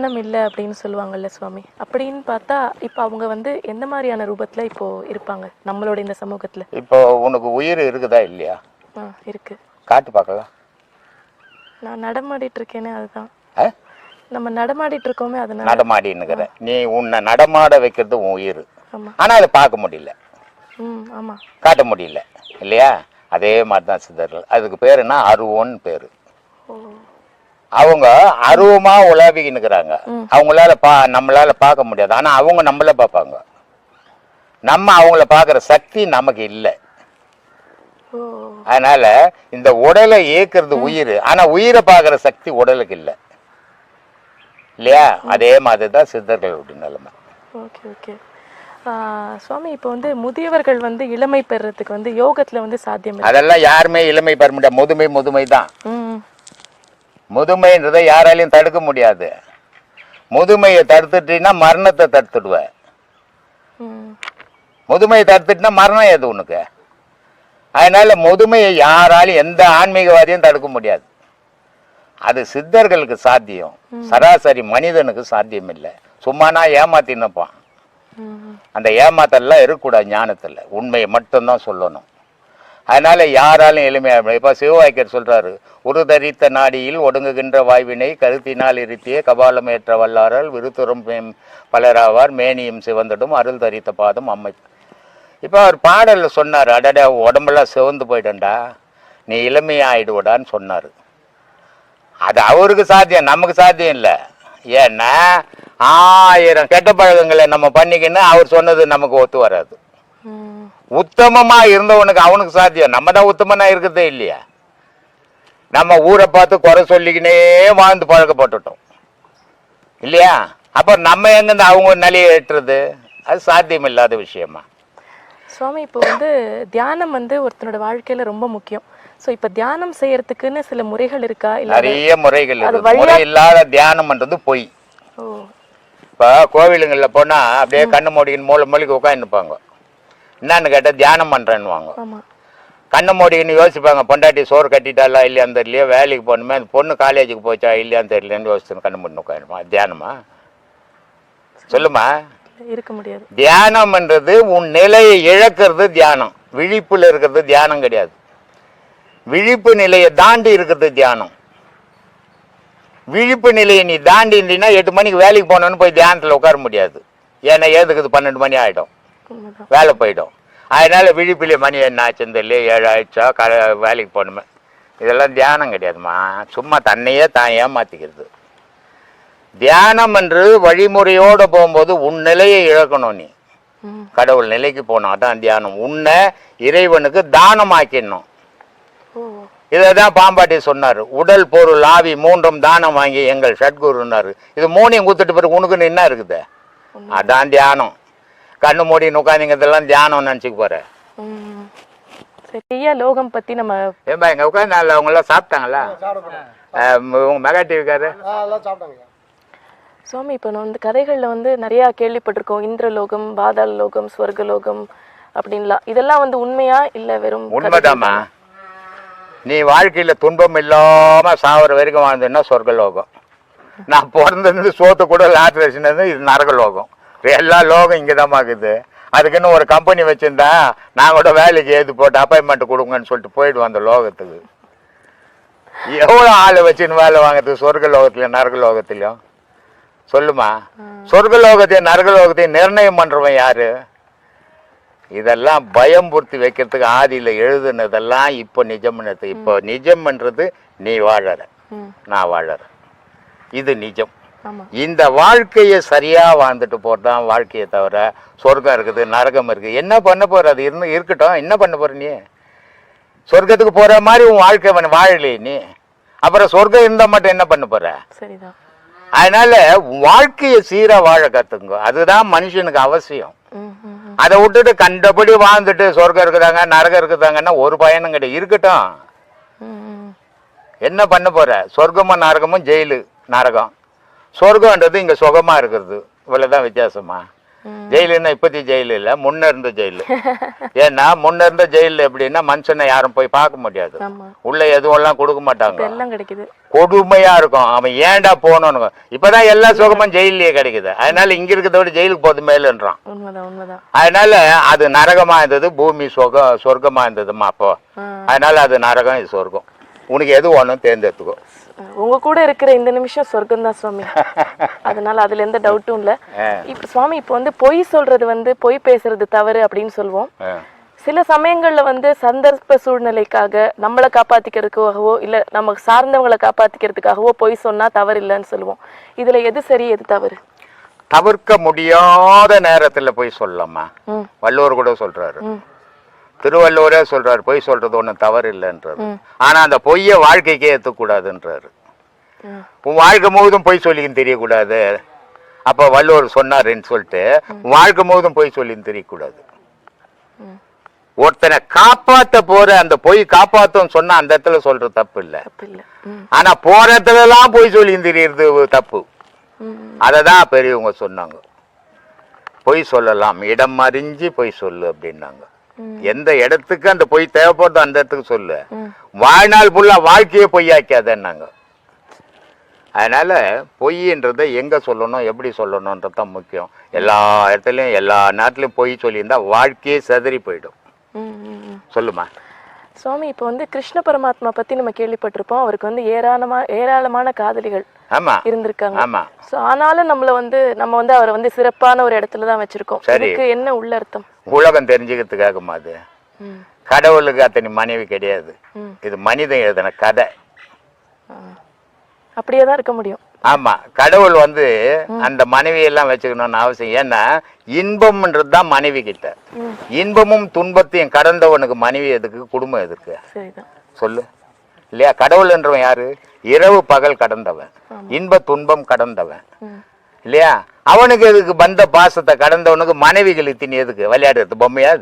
மரணம் இல்லை அப்படின்னு சொல்லுவாங்கல்ல சுவாமி. அப்படின்னு பார்த்தா இப்போ அவங்க வந்து எந்த மாதிரியான ரூபத்தில் இப்போ இருப்பாங்க நம்மளோட இந்த சமூகத்தில்? இப்போ உனக்கு உயிர் இருக்குதா இல்லையா? இருக்கு. காட்டு பார்க்கலாம். நான் நடமாடிட்டு இருக்கேனே, அதுதான். நம்ம நடமாடிட்டு இருக்கோமே, அதனால நடமாடின்னுக்கிற நீ உன்னை நடமாட வைக்கிறது உன் உயிர். ஆனால் அதை பார்க்க முடியல, ஆமாம், காட்ட முடியல இல்லையா? அதே மாதிரி தான் சித்தர்கள். அதுக்கு பேர் என்ன? அருவம்னு பேர். அவங்க அருவமா உலாவின்னுக்குறாங்க. அவங்களால நம்மளால பார்க்க முடியாது, ஆனா அவங்க நம்மள பார்ப்பாங்க. நம்ம அவங்கள பார்க்குற சக்தி நமக்கு இல்லை. அதனால இந்த உடலை இயக்குறது உயிர், ஆனா உயிரை பார்க்குற சக்தி உடலுக்கு இல்லை இல்லையா? அதே மாதிரி தான் சித்தர்களுடைய நிலைமை. ஓகே ஓகே சுவாமி. இப்போ வந்து முதியவர்கள் வந்து இளமை பெறறதுக்கு வந்து யோகத்துல வந்து சாத்தியம்? அதெல்லாம் யாருமே இளமை பெற முடியாது. முதுமை தான். முதுமைன்றதை யாராலையும் தடுக்க முடியாது. முதுமையை தடுத்துட்டீங்கன்னா மரணத்தை தடுத்துடுவ. முதுமையை தடுத்துட்டுனா மரணம் எது உனக்கு? அதனால முதுமையை யாராலையும் எந்த ஆன்மீகவாதியும் தடுக்க முடியாது. அது சித்தர்களுக்கு சாத்தியம், சராசரி மனிதனுக்கு சாத்தியம் இல்லை. சும்மானா ஏமாத்தின்னுப்பான். அந்த ஏமாத்தெல்லாம் இருக்கக்கூடாது. ஞானத்தில் உண்மையை மட்டும்தான் சொல்லணும். அதனால யாராலும் எளிமையாக இப்போ சிவவாக்கியர் சொல்றாரு, உருதரித்த நாடியில் ஒடுங்குகின்ற வாய்வினை கருத்தினால் இருத்திய கபாலம் ஏற்ற வல்லாரால் விருத்துறம் பலராவார் மேனியும் சிவந்தடும் அருள் தரித்த பாதம் அம்மை. இப்போ அவர் பாடலில் சொன்னார், அடடா உடம்பெல்லாம் சிவந்து போயிட்டண்டா, நீ இளமையாயிடுவடான்னு சொன்னார். அது அவருக்கு சாத்தியம், நமக்கு சாத்தியம் இல்லை. ஏன்னா 1000 கெட்ட பழக்கங்களை நம்ம பண்ணிக்கின்னு அவர் சொன்னது நமக்கு ஒத்து வராது. உத்தமமா இருந்தவனுக்கு அவனுக்கு சாத்தியம். நம்ம தான் உத்தமனா இருக்கிறதே இல்லையா? நம்ம ஊரை பார்த்து குறை சொல்லிக்கினே வாழ்ந்து பழக்கப்பட்டுட்டோம் இல்லையா? அப்ப நம்ம எங்கிருந்து அவங்க நிலையை ஏற்றுறது? அது சாத்தியம் இல்லாத விஷயமா சுவாமி. இப்போ வந்து தியானம் வந்து ஒருத்தனோட வாழ்க்கையில ரொம்ப முக்கியம். ஸோ இப்போ தியானம் செய்யறதுக்குன்னு சில முறைகள் இருக்கா? இல்லை நிறைய முறைகள் இருக்கு. முறை இல்லாத தியானம்ன்றது பொய். இப்போ கோவிலுங்களில் போனா அப்படியே கண்ணு மூடிக்கின்னு மூளைக்கு உட்காந்துப்பாங்க. என்னன்னு கேட்டால் தியானம் பண்ணுறேன்னுவாங்க. கண்ணை மூடிக்கின்னு யோசிப்பாங்க, பொண்டாட்டி சோறு கட்டிட்டாலா இல்லையான்னு தெரியலையா, வேலைக்கு போகணுமே, அந்த பொண்ணு காலேஜுக்கு போச்சா இல்லையான்னு தெரியலன்னு யோசிச்சு கண்ணு மூடி உட்காந்துமா. தியானமா? சொல்லுமா. இருக்க முடியாது. தியானம்ன்றது உன் நிலையை இழக்கிறது தியானம். விழிப்புல இருக்கிறது தியானம் கிடையாது. விழிப்பு நிலையை தாண்டி இருக்கிறது தியானம். விழிப்பு நிலையை நீ தாண்டி இருந்தீங்கன்னா 8 மணிக்கு வேலைக்கு போனோன்னு போய் தியானத்தில் உட்கார முடியாது. ஏன்னா ஏதுக்குது 12 மணி ஆகிடும், வேலை போயிடும். அதனால விழிப்பிலே மணி என்ன ஆச்சுன்னு தெரியல, 7 ஆயிடுச்சா, வேலைக்கு போகணுமே. இதெல்லாம் தியானம் கிடையாதுமா. சும்மா தன்னையே தான் ஏமாத்திக்கிறது. தியானம் என்று வழிமுறையோடு போகும்போது உன் நிலையை இழக்கணும். நீ கடவுள் நிலைக்கு போனோம், அதான் தியானம். உன்னை இறைவனுக்கு தானம் ஆக்கிடணும். இதைதான் பாம்பாட்டி சொன்னார், உடல் பொருள் ஆவி 3 தானம் வாங்கி எங்கள் சட்குருன்னாரு. இது 3ஐயும் கொடுத்துட்டு பிறகு உனக்குன்னு என்ன இருக்குது? அதான் தியானம். கண்ணு மூடி உட்காந்துங்கிறதெல்லாம் தியானம் நினச்சிக்க போற. சரியா லோகம் பத்தி நம்ம ஏன்பா எங்க உட்காந்து அவங்க எல்லாம் சாப்பிட்டாங்களா? உங்க மெகா டிவிக்காரு சுவாமி. இப்போ நான் வந்து கதைகளில் வந்து நிறையா கேள்விப்பட்டிருக்கோம், இந்திரலோகம், பாதாள லோகம், ஸ்வர்கலோகம் அப்படின்லாம். இதெல்லாம் வந்து உண்மையா இல்லை வெறும்? உண்மைதாம்மா. நீ வாழ்க்கையில் துன்பம் இல்லாமல் சாவர வரைக்கும் வாழ்ந்ததுன்னா சொர்க்கலோகம். நான் பிறந்தது சோத்து கூட லாட்ரி வச்சுனது இது நரகலோகம். எல்லா லோகம் இங்கே தான் இருக்குது. அதுக்குன்னு ஒரு கம்பெனி வச்சுருந்தா நான் கூட வேலைக்கு எழுதி போட்டு அப்பாயின்மெண்ட் கொடுங்கன்னு சொல்லிட்டு போயிடுவோம் அந்த லோகத்துக்கு. எவ்வளோ ஆள் வச்சுன்னு வேலை வாங்குறது சொர்க்கலோகத்துலையும் நரகலோகத்துலையும்? சொல்லுமா. சொர்க்கலோகத்தையும் நரகலோகத்தையும் நிர்ணயம் பண்ணுறவன் யாரு? இதெல்லாம் பயம் பூர்த்தி வைக்கிறதுக்கு ஆதியில் எழுதுனதெல்லாம் இப்போ நிஜம்ன்றது. இப்போ நிஜம்ன்றது நீ வாழற, நான் வாழற, இது நிஜம். இந்த வாழ்க்கையை சரியா வாழ்ந்துட்டு போறதான் வாழ்க்கையை தவிர சொர்க்கம் இருக்குது நரகம் இருக்குது என்ன பண்ண போற? அது இருக்கட்டும், என்ன பண்ண போற? நீ சொர்க்கத்துக்கு போற மாதிரி உன் வாழ்க்கை வாழலையே நீ, அப்புறம் சொர்க்கம் இருந்தா மட்டும் என்ன பண்ண போற? சரிதான். அதனால வாழ்க்கையை சீரா வாழ கத்துங்க, அதுதான் மனுஷனுக்கு அவசியம். அதை விட்டுட்டு கண்டபடி வாழ்ந்துட்டு சொர்க்கம் இருக்குதாங்க நரகம் இருக்குதாங்கன்னா ஒரு பயனும் கிடையாது. இருக்கட்டும், என்ன பண்ண போற? சொர்க்கமும் நரகமும் ஜெயிலு, நரகம். சொர்க்கம்ன்றது இங்க சுகமா இருக்கிறது, இவ்வளவுதான் வித்தியாசமா. ஜெயிலுன்னா இப்பத்தி ஜெயிலு இல்ல, முன்ன இருந்த ஜெயிலு. ஏன்னா முன்ன இருந்த ஜெயிலு எப்படின்னா மனுஷனை யாரும் போய் பார்க்க முடியாது, உள்ள எதுவும் கொடுக்க மாட்டாங்க, எல்லாம் கிடைக்குது, கொடுமையா இருக்கும். அவன் ஏன்டா போகணும்னு. இப்பதான் எல்லா சுகமும் ஜெயிலே கிடைக்குது. அதனால இங்க இருக்கிறத விட ஜெயிலுக்கு போது மேலுன்றான். அதனால அது நரகமா இருந்தது, பூமி சொர்க்கமா இருந்ததுமா அப்போ. அதனால அது நரகம், இது சொர்க்கம். உனக்கு எது ஒண்ணும் தேர்ந்தெடுத்துக்கோ. உங்க கூட இருக்கிற இந்த நிமிஷம் சொர்க்கம் தான் சுவாமி. அதனால அதுல எந்த டவுட்டும் இல்ல. இப்ப சுவாமி இப்ப வந்து பொய் சொல்றது பொய் பேசுறது தவறு அப்படின்னு சொல்லுவோம். சில சமயங்கள்ல சந்தர்ப்ப சூழ்நிலைக்காக நம்மளை காப்பாத்திக்கிறதுக்காகவோ இல்ல நம்ம சார்ந்தவங்களை காப்பாத்திக்கிறதுக்காகவோ பொய் சொன்னா தவறு இல்லைன்னு சொல்லுவோம். இதுல எது சரி எது தவறு? தவிர்க்க முடியாத நேரத்துல போய் சொல்லலாமா? வள்ளுவர் கூட சொல்றாரு, திருவள்ளுவரே சொல்றாரு பொய் சொல்றது ஒண்ணும் தவறு இல்லைன்றாரு. ஆனா அந்த பொய்ய வாழ்க்கைக்கே ஏற்றக்கூடாதுன்றாரு. உன் வாழ்க்கை முழுவதும் பொய் சொல்லின்னு தெரியக்கூடாது. அப்ப வள்ளுவர் சொன்னாருன்னு சொல்லிட்டு வாழ்க்கை முழுவதும் பொய் சொல்லின்னு தெரியக்கூடாது. ஒருத்தனை காப்பாத்த போற அந்த பொய் காப்பாத்தும் சொன்னா அந்த இடத்துல சொல்றது தப்பு இல்லை. ஆனா போற இடத்துல எல்லாம் பொய் சொல்லின்னு தெரியறது தப்பு. அததான் பெரியவங்க சொன்னாங்க, பொய் சொல்லலாம், இடம் அறிஞ்சு பொய் சொல்லு அப்படின்னாங்க. எந்த இடத்துக்கு அந்த பொய் தேவைப்படுதோ அந்த இடத்துக்கு சொல்லு, வாழ்நாள் ஃபுல்லா வாழ்க்கையே பொய்யாக்காதன்னாங்க. அதனால பொய்ன்றதை எங்க சொல்லணும், எப்படி சொல்லணும்ன்றதான் முக்கியம். எல்லா இடத்துலயும் எல்லா நேரத்திலயும் பொய் சொல்லியிருந்தா வாழ்க்கையே செதறி போயிடும். சொல்லுமா சுவாமி. இப்போ கிருஷ்ண பரமாத்மா பத்தி நம்ம கேள்விப்பட்டிருப்போம். அவருக்கு ஏராளமான காதலிகள் இருந்திருக்காங்க. ஆமா. ஆனாலும் நம்ம அவரை சிறப்பான ஒரு இடத்துலதான் வச்சிருக்கோம். இதுக்கு என்ன உள்ள அர்த்தம்? உலகம் தெரிஞ்சுக்கிறதுக்காகமா? அது கடவுளுக்கு அத்தனை மனைவி கிடையாது, இது மனிதன் எழுதின கதை. அப்படியேதான் இருக்க முடியும். ஆமா, கடவுள் அந்த மனைவி எல்லாம் வச்சுக்கணும்னு அவசியம். ஏன்னா இன்பம்ன்றதுதான் மனைவி கிட்ட. இன்பமும் துன்பத்தையும் கடந்தவனுக்கு மனைவி எதுக்கு, குடும்பம் எதுக்கு சொல்லு இல்லையா? கடவுள்ன்றவன் யாரு? இரவு பகல் கடந்தவன், இன்ப துன்பம் கடந்தவன் இல்லையா? அவனுக்கு எதுக்கு பந்த பாசத்தை கடந்தவனுக்கு மனைவிகள் திணி எதுக்கு? விளையாடுறது பொம்மையா?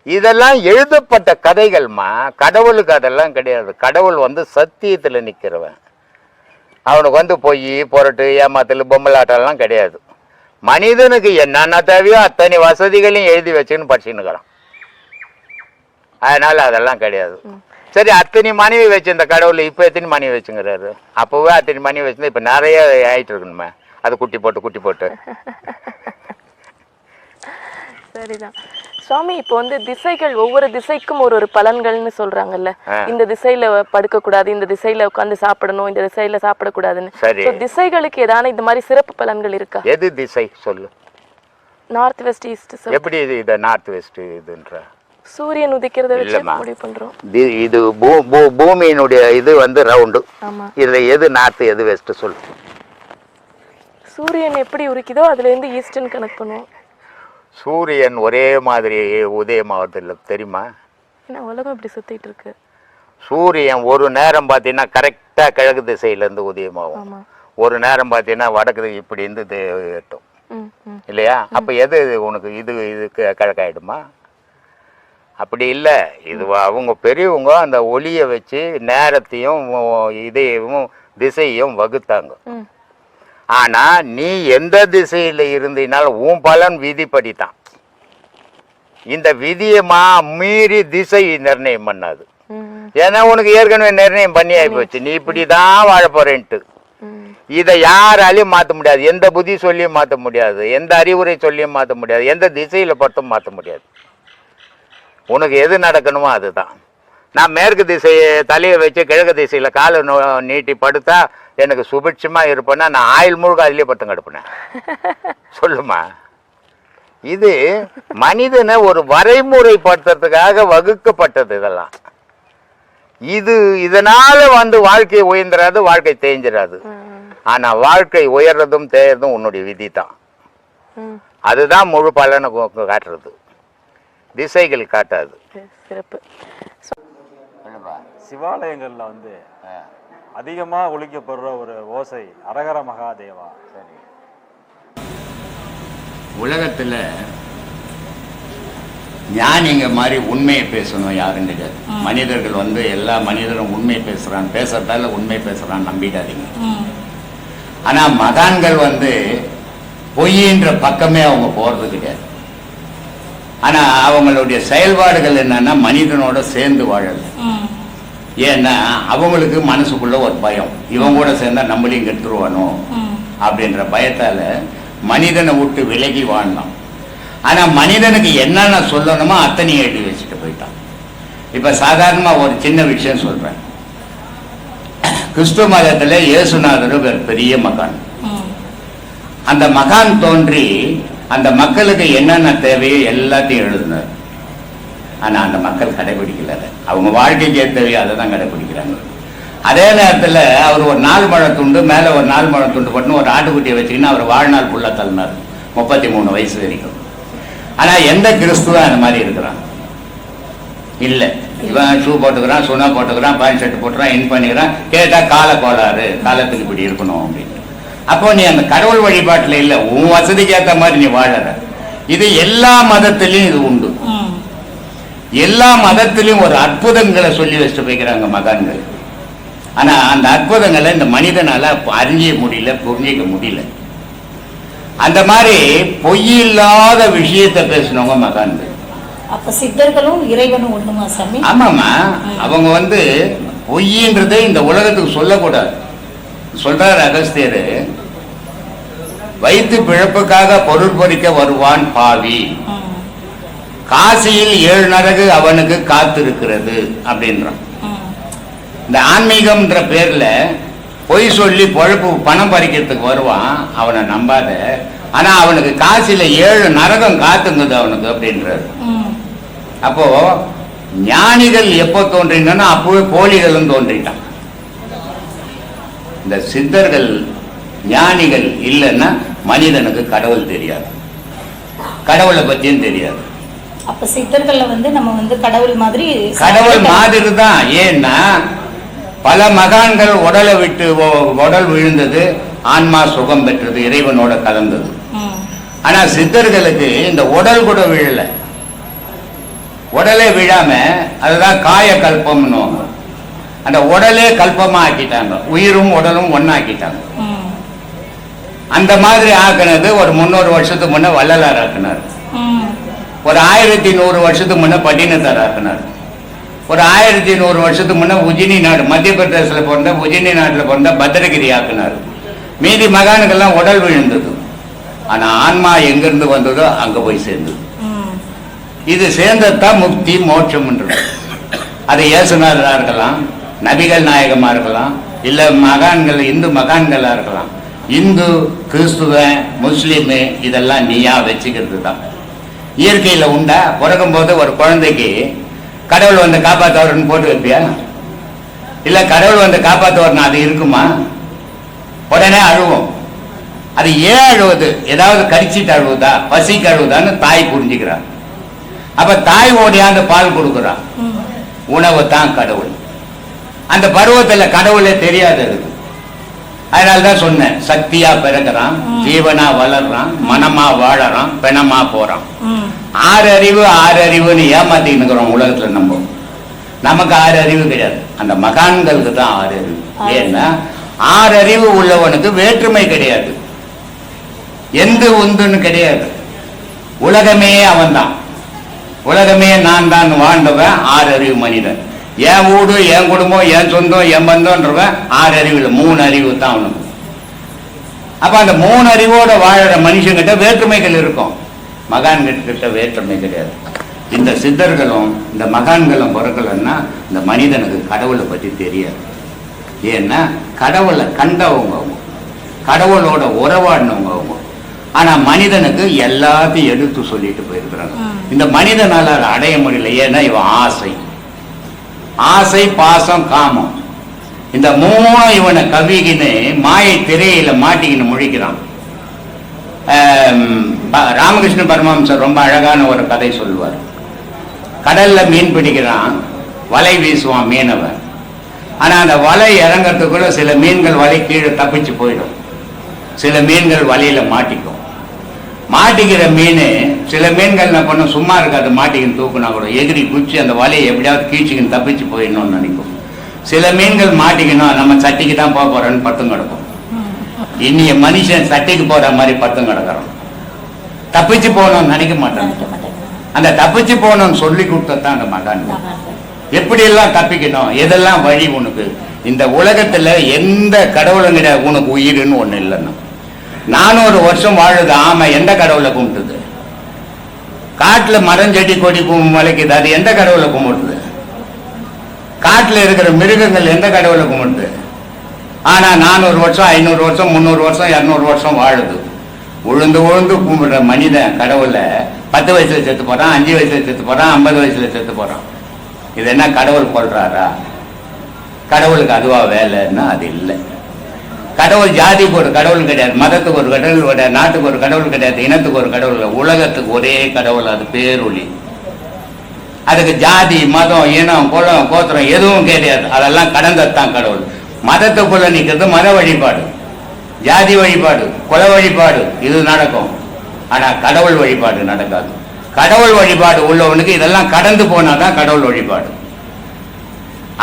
இதெல்லாம் எழுதப்பட்ட கதைகள்மா. கடவுளுக்கு அதெல்லாம் கிடையாது. கடவுள் சத்தியத்துல நிக்கிறவன். அவனுக்கு பொய் பொருட்டு ஏமாத்தல் பொம்மலாட்டெல்லாம் கிடையாது. மனிதனுக்கு என்னென்ன தேவையோ அத்தனை வசதிகளையும் எழுதி வச்சுன்னு படிச்சுன்னுக்கிறான். அதனால அதெல்லாம் கிடையாது. சரி, அத்தனை மனைவி வச்சிருந்த கடவுள் இப்ப எத்தனை மனைவி வச்சுங்கிறாரு? அப்பவே அத்தனை மனைவி வச்சிருந்தா இப்ப நிறைய ஆயிட்டு இருக்கணுமே. அது குட்டி போட்டு சரிதான் சுவாமி. இப்போ திசைகள், ஒவ்வொரு திசைக்கும் ஒரு பலன்கள்னு சொல்றாங்கல்ல. இந்த திசையில படுக்க கூடாது, இந்த திசையில உட்கார்ந்து சாப்பிடணும், இந்த திசையில சாப்பிடக்கூடாதுன்னு. திசைகளுக்கு ஏதான இந்த மாதிரி சிறப்பு பலன்கள் இருக்கா? எது திசை சொல்லு? North west east. எப்படி இது நார்த் வெஸ்ட் இதுன்ற? சூரியன் உதிக்கிறத வச்சு முடிவு பண்றோம். இது பூமியினுடைய இது ரவுண்டு. இதுல எது நார்த் எது வெஸ்ட் சொல்லு? சூரியன் எப்படி உதிக்குதோ அதுல இருந்து ஈஸ்ட்னு கனெக்ட் பண்ணுவோம். சூரியன் ஒரே மாதிரி உதயமாவதில்லை தெரியுமா? உலகம் இப்படி சுத்திட்டு இருக்கு. சூரியன் ஒரு நேரம் பார்த்தீங்கன்னா கரெக்டா கிழக்கு திசையில இருந்து உதயமாகும், ஒரு நேரம் பார்த்தீங்கன்னா வடக்கு இப்படி இருந்து எட்டும் இல்லையா? அப்ப எது உனக்கு இது கிழக்காயிடுமா? அப்படி இல்லை. இது அவங்க பெரியவங்க அந்த ஒளியை வச்சு நேரத்தையும் இதையும் திசையும் வகுத்தாங்க. ஆனா நீ எந்த திசையில இருந்தீனாலும் உன் பலன் விதிப்படித்தான். இந்த விதியமா மீறி திசை நிர்ணயம் பண்ணாது. ஏன்னா உனக்கு ஏற்கனவே நிர்ணயம் பண்ணி ஆயிப்போச்சு, நீ இப்படிதான் வாழ போறேன்ட்டு. இதை யாராலையும் மாற்ற முடியாது, எந்த புத்தி சொல்லியும் மாற்ற முடியாது, எந்த அறிவுரை சொல்லியும் மாற்ற முடியாது, எந்த திசையில பட்டும் மாற்ற முடியாது. உனக்கு எது நடக்கணுமோ அதுதான். நான் மேற்கு திசையை தலையை வச்சு கிழக்கு திசையில காலை நீட்டி படுத்தா எனக்கு சுபிட்சமா இருப்பேன்னா நான் ஆயில் முழுக்க அதிலே பட்டம் கிடப்பேன். சொல்லுமா? இது மனிதனை ஒரு வரைமுறைப்படுத்துறதுக்காக வகுக்கப்பட்டது இதெல்லாம். இதனால வாழ்க்கை உயர்ந்துராது, வாழ்க்கை தேஞ்சிராது. ஆனா வாழ்க்கை உயர்றதும் தேயறதும் உன்னுடைய விதி தான். அதுதான் முழு பலனை காட்டுறது, திசைகள் காட்டாது. சிறப்பு. சிவாலயங்கள்ல அதிகமா ஒலிக்கப்படுற ஒரு ஓசை அரகர மகாதேவா. சரி, உலகத்துல ஞானிங்க மாதிரி உண்மையை பேசணும் யாரும் கிடையாது. மனிதர்கள் எல்லா மனிதரும் உண்மை பேசுறதால உண்மை பேசுறான்னு நம்பிடாதீங்க. ஆனா மகான்கள் பொய்ன்ற பக்கமே அவங்க போறது கிடையாது. ஆனா அவங்களுடைய செயல்பாடுகள் என்னன்னா மனிதனோட சேர்ந்து வாழல. ஏன்னா அவங்களுக்கு மனசுக்குள்ள ஒரு பயம், இவங்க கூட சேர்ந்தா நம்மளையும் கெடுத்துருவானோ அப்படின்ற பயத்தால மனிதனை விட்டு விலகி வாழ்ந்தான். ஆனா மனிதனுக்கு என்னென்ன சொல்லணுமோ அத்தனையும் எழுதி வச்சுட்டு போயிட்டான். இப்ப சாதாரணமா ஒரு சின்ன விஷயம் சொல்றேன். கிறிஸ்துவ மதத்துல இயேசுநாதர் ஒரு பெரிய மகான். அந்த மகான் தோன்றி அந்த மக்களுக்கு என்னென்ன தேவையோ எல்லாத்தையும் எழுதினார். ஆனா அந்த மக்கள் கடைபிடிக்கல. அவங்க வாழ்க்கைக்கு தேவையோ அதை தான் கடைபிடிக்கிறாங்க. அதே நேரத்தில் அவர் ஒரு 4 முழத்துண்டு மேலே ஒரு 4 முழத்துண்டு போட்டு ஒரு ஆட்டுக்குட்டியை வச்சுக்கின்னு அவர் வாழ்நாள் ஃபுல்லாக தள்ளினார் 33 வயசு வரைக்கும். ஆனா எந்த கிறிஸ்துவன் அந்த மாதிரி இருக்கிறான்? இல்லை. இவன் ஷூ போட்டுக்கிறான், சுனா போட்டுக்கிறான், பேண்ட் ஷர்ட் போட்டுக்கிறான், இன் பண்ணிக்கிறான். கேட்டா கால கோளாறு, காலத்துக்கு இப்படி இருக்கணும் அப்படின்னு. அப்போ நீ அந்த கடவுள் வழிபாட்டுல இல்லை, உன் வசதிக்கு ஏற்ற மாதிரி நீ வாழற. இது எல்லா மதத்திலையும் இது உண்டு. எல்லா மதத்திலையும் ஒரு அற்புதங்களை சொல்லி வச்சுட்டு போய்க்கிறாங்க மகான்கள். ஆனா அந்த அற்புதங்களை இந்த மனிதனால அறிஞ்சிக்க முடியல, புரிஞ்சிக்க முடியல. அந்த மாதிரி பொய் இல்லாத விஷயத்தை பேசினவங்க மகான்கள். அப்ப சித்தர்களும் இறைவனும் ஒண்ணுமா சாமி? ஆமாமா, அவங்க பொய்ன்றதை இந்த உலகத்துக்கு சொல்லக்கூடாது. சொல்றார் அகஸ்தியர், வைத்து பிழப்புக்காக பொருள் பொறிக்க வருவான் பாவி, காசியில் 7 நரகு அவனுக்கு காத்திருக்கிறது அப்படின்றான். இந்த ஆன்மீகம்ன்ற பேர்ல பொய் சொல்லி பொழப்பு பணம் பறிக்கிறதுக்கு வருவான், அவனை நம்பாத. ஆனா அவனுக்கு காசில 7 நரகம் காத்துங்குது அவனுக்கு அப்படின்றாரு. அப்போ ஞானிகள் எப்போ தோன்றினா அப்பவே போலிகளும் தோன்றிட்டான். இந்த சித்தர்கள் ஞானிகள் இல்லைன்னா மனிதனுக்கு கடவுள் தெரியாது, கடவுளை பத்தியும் தெரியாது. அப்ப சித்தர்கள்ல நம்ம கடவுள் மாதிரி தான். ஏன்னா பல மகான்கள் உடலை விட்டு உடல் விழுந்தது, ஆன்மா சுகம் பெற்றது, இறைவனோட கலந்தது. ஆனா சித்தர்களுக்கு இந்த உடல் கூட விழல. உடலே விழாம அதுதான் காய கல்பம்னு, அந்த உடலே கல்பமா ஆக்கிட்டாங்க, உயிரும் உடலும் ஒன்னாக்கிட்டாங்க. அந்த மாதிரி ஆக்கினது ஒரு 300 வருஷத்துக்கு முன்ன வள்ளலார் ஆக்கினார். ஒரு 1100 வருஷத்துக்கு முன்ன பட்டினத்தார் ஆக்கினார். ஒரு 1100 வருஷத்துக்கு முன்ன உஜினி நாடு, மத்திய பிரதேசத்தில் பிறந்த உஜினி நாட்டில் பிறந்த பத்திரகிரி ஆக்கினார். மீதி மகானுக்கெல்லாம் உடல் விழுந்தது. ஆனா ஆன்மா எங்கிருந்து வந்ததோ அங்க போய் சேர்ந்தது. இது சேர்ந்ததான் முக்தி மோட்சம்ன்றது. அது இயேசுநாதரா இருக்கலாம், நபிகள் நாயகமா இருக்கலாம், இல்ல மகான்கள் இந்து மகான்களா இருக்கலாம். இந்து, கிறிஸ்துவ, முஸ்லீமு இதெல்லாம் நீயா வச்சுக்கிறது தான். இயற்கையில உண்டா? பிறக்கும் போது ஒரு குழந்தைக்கு கடவுள் காப்பாத்தவர்னு போட்டு வைப்பியா? இல்ல கடவுள் காப்பாத்தவர்னு அது இருக்குமா? உடனே அழுவோம். அது ஏன் அழுவுது? ஏதாவது கடிச்சிட்டு அழுவுதா, பசிக்கு அழுவுதான்னு தாய் புரிஞ்சுக்கிறார். அப்ப தாய் ஓடியாந்து பால் கொடுக்குறான். உணவு தான் கடவுள். அந்த பருவத்துல கடவுளே தெரியாது இருக்கு. அதனால்தான் சொன்னேன், சக்தியா பிறகுறான், ஜீவனா வளர்றான், மனமா வாழறான், பெணமா போறான். 6 அறிவுன்னு ஏமாத்தின்னு இருக்கிறோம் உலகத்துல. நமக்கு 6 அறிவு கிடையாது, அந்த மகான்களுக்கு தான் 6 அறிவு. ஏன்னா 6 அறிவு உள்ளவனுக்கு வேற்றுமை கிடையாது, எந்த ஒன்றுன்னு கிடையாது. உலகமே அவன் தான், உலகமே நான் தான் வாழ்ந்தவன் 6 அறிவு மனிதன். என் வீடு, என் குடும்பம், என் சொந்தம், என் பந்தம்ன்றவன் 6 அறிவு இல்லை, 3 அறிவு தான் அவனுக்கு. அப்ப அந்த 3 அறிவோட வாழற மனுஷங்கிட்ட வேற்றுமைகள் இருக்கும், மகான்கிட்ட வேற்றுமை கிடையாது. இந்த சித்தர்களும் இந்த மகான்களும் பிறக்கலன்னா இந்த மனிதனுக்கு கடவுளை பற்றி தெரியாது. ஏன்னா கடவுளை கண்டவங்க அவங்க, கடவுளோட உறவாடினவங்க அவங்க. ஆனா மனிதனுக்கு எல்லாத்தையும் எடுத்து சொல்லிட்டு போயிருக்கிறாங்க. இந்த மனிதனால அடைய முடியல. ஏன்னா இவன் ஆசை, பாசம், காமம், இந்த 3 இவனை கவிகின்னு மாயை திரையில மாட்டிக்கின்னு முழிக்கிறான். ராமகிருஷ்ண பரமஹம்சர் ரொம்ப அழகான ஒரு கதை சொல்லுவார். கடல்ல மீன் பிடிக்கிறான், வலை வீசுவான் மீனவன். ஆனா அந்த வலை இறங்கிறதுக்குள்ள சில மீன்கள் வலை கீழே தப்பிச்சு போயிடும், சில மீன்கள் வலையில மாட்டிக்கும். மாட்டிக்கிற மீன், சில மீன்கள் என்ன பண்ணும், சும்மா இருக்காது, மாட்டிக்கின்னு தூக்குனா கூட எதிரி குச்சி அந்த வலையை எப்படியாவது கீழ்ச்சிக்கின்னு தப்பிச்சு போயிடணும்னு நினைக்கும். சில மீன்கள் மாட்டிக்கணும், நம்ம சட்டிக்கு தான் போக போறோன்னு பட்டும் கிடக்கும். இன்னைய மனுஷன் சட்டைக்கு போற மாதிரி பத்தும் கிடக்குறான். தப்பிச்சு போகணும்னு நினைக்க மாட்டான். நினைக்க மாட்டேங்கிறாங்க. அந்த தப்பிச்சு போகணும்னு சொல்லி கொடுத்ததான் அந்த மகான். எப்படி எல்லாம் தப்பிக்கணும், எதெல்லாம் வழி உனக்கு. இந்த உலகத்துல எந்த கடவுளும் கிடையாது உனக்கு உயிர்னு ஒண்ணு இல்லைன்னா. 400 வருஷம் வாழுது ஆமை எந்த கடவுளை கும்பிட்டுது? காட்டுல மரம் செடி கொடி முளைக்குது, அது எந்த கடவுளை கும்பிடுது? காட்டுல இருக்கிற மிருகங்கள் எந்த கடவுளை கும்பிடுது? ஆனா 400 வருஷம் 500 வருஷம் 300 வருஷம் 200 வருஷம் வாழுது. உழுந்து உழுந்து கும்பிடுற மனிதன் கடவுளை 10 வயசுல செத்து போறான், 5 வயசுல செத்து போறான், 50 வயசுல செத்து போறான். இது என்ன கடவுள் கொள்றாரா? கடவுளுக்கு அதுவா வேலைன்னா அது இல்லை. கடவுள் ஜாதிக்கு ஒரு கடவுள் கிடையாது, மதத்துக்கு ஒரு கடவுள் கிடையாது, நாட்டுக்கு ஒரு கடவுள் கிடையாது, இனத்துக்கு ஒரு கடவுள், உலகத்துக்கு ஒரே கடவுள், அது பேரொளி. அதுக்கு ஜாதி மதம் இனம் குலம் கோத்திரம் எதுவும் கிடையாது. அதெல்லாம் கடந்ததான் கடவுள். மதத்துக்குள்ள நிற்கிறது மத வழிபாடு, ஜாதி வழிபாடு, குல வழிபாடு இது நடக்கும். ஆனா கடவுள் வழிபாடு நடக்காது. கடவுள் வழிபாடு உள்ளவனுக்கு இதெல்லாம் கடந்து போனாதான் கடவுள் வழிபாடு.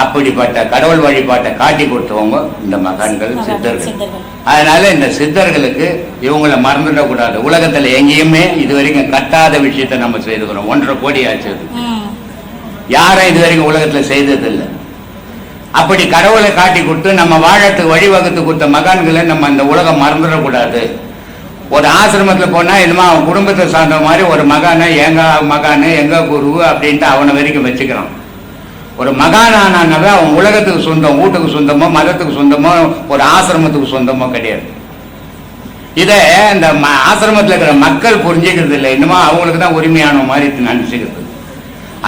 அப்படிப்பட்ட கடவுள் வழிபாட்டை காட்டி கொடுத்தவங்க இந்த மகான்கள், சித்தர்கள். அதனால இந்த சித்தர்களுக்கு இவங்களை மறந்துடக்கூடாது. உலகத்துல எங்கேயுமே இது வரைக்கும் கட்டாத விஷயத்தை நம்ம செய்துக்கிறோம். 1.5 கோடி ஆச்சு. யாரும் இது வரைக்கும் உலகத்துல செய்ததில்லை. அப்படி கடவுளை காட்டி கொடுத்து நம்ம வாழத்துக்கு வழிவகுத்து கொடுத்த மகான்களை நம்ம இந்த உலகம் மறந்துடக்கூடாது. ஒரு ஆசிரமத்தில் போனா என்னமா அவன் குடும்பத்தை சார்ந்த மாதிரி ஒரு மகானை எங்க மகானு எங்க குரு அப்படின்ட்டு அவனை வரைக்கும் வச்சுக்கிறான். ஒரு மகானானவன் அவன் உலகத்துக்கு சொந்தம், வீட்டுக்கு சொந்தமோ மதத்துக்கு சொந்தமோ ஒரு ஆசிரமத்துக்கு சொந்தமோ கிடையாது. இதை இந்த ஆசிரமத்தில் இருக்கிற மக்கள் புரிஞ்சுக்கிறது இல்லை. இன்னுமா அவங்களுக்கு தான் உரிமையான மாதிரி நினைச்சுக்கிறது.